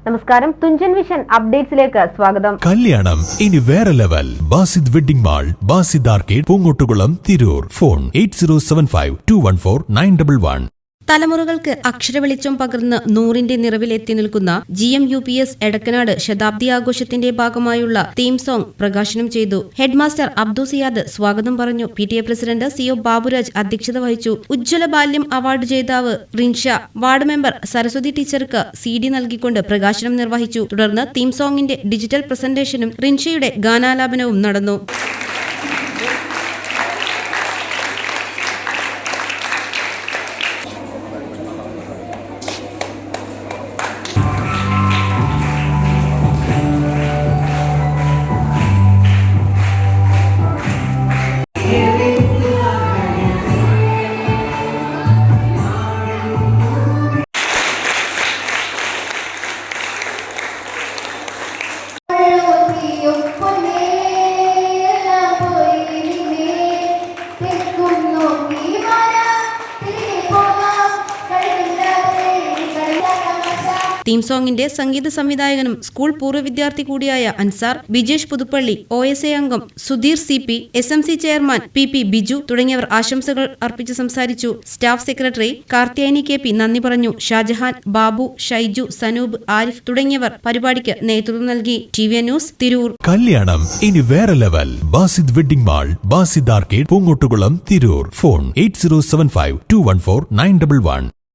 നമസ്കാരം, തുഞ്ചൻ വിഷൻ അപ്ഡേറ്റ്സിലേക്ക് സ്വാഗതം. കല്യാണം ഇനി വേറെ level. Basid wedding mall, Basid arcade, Poongottukulam, Tirur. Phone 8075214911. തലമുറകൾക്ക് അക്ഷരവെളിച്ചം പകർന്ന് 100ന്റെ നിറവിലെത്തി നിൽക്കുന്ന GMUPS എടക്കനാട് ശതാബ്ദി ആഘോഷത്തിന്റെ ഭാഗമായുള്ള തീം സോങ് പ്രകാശനം ചെയ്തു. ഹെഡ്മാസ്റ്റർ അബ്ദു സിയാദ് സ്വാഗതം പറഞ്ഞു. PTA പ്രസിഡന്റ് CO ബാബുരാജ് അധ്യക്ഷത വഹിച്ചു. ഉജ്ജ്വല ബാല്യം അവാർഡ് ജേതാവ് റിൻഷ, വാർഡ് മെമ്പർ സരസ്വതി ടീച്ചർക്ക് CD നൽകിക്കൊണ്ട് പ്രകാശനം നിർവഹിച്ചു. തുടർന്ന് തീം സോങ്ങിന്റെ ഡിജിറ്റൽ പ്രസന്റേഷനും റിൻഷയുടെ ഗാനാലാപനവും നടന്നു. തീം സോങ്ങിന്റെ സംഗീത സംവിധായകനും സ്കൂൾ പൂർവ്വ വിദ്യാർത്ഥി കൂടിയായ അൻസാർ, ബിജേഷ് പുതുപ്പള്ളി, OSA അംഗം Sudheer CP, SMC chairman PP Biju തുടങ്ങിയവർ ആശംസകൾ അർപ്പിച്ച് സംസാരിച്ചു. സ്റ്റാഫ് സെക്രട്ടറി കാർത്തിയാനി KP നന്ദി പറഞ്ഞു. ഷാജഹാൻ, ബാബു, ഷൈജു, സനൂബ്, ആരിഫ് തുടങ്ങിയവർ പരിപാടിക്ക് നേതൃത്വം നൽകി. TVN news, Tirur. കല്യാണം ഇനി വേറെ level. Basid wedding mall, Basid arcade, Poongottukulam, Tirur. Phone 8075214911.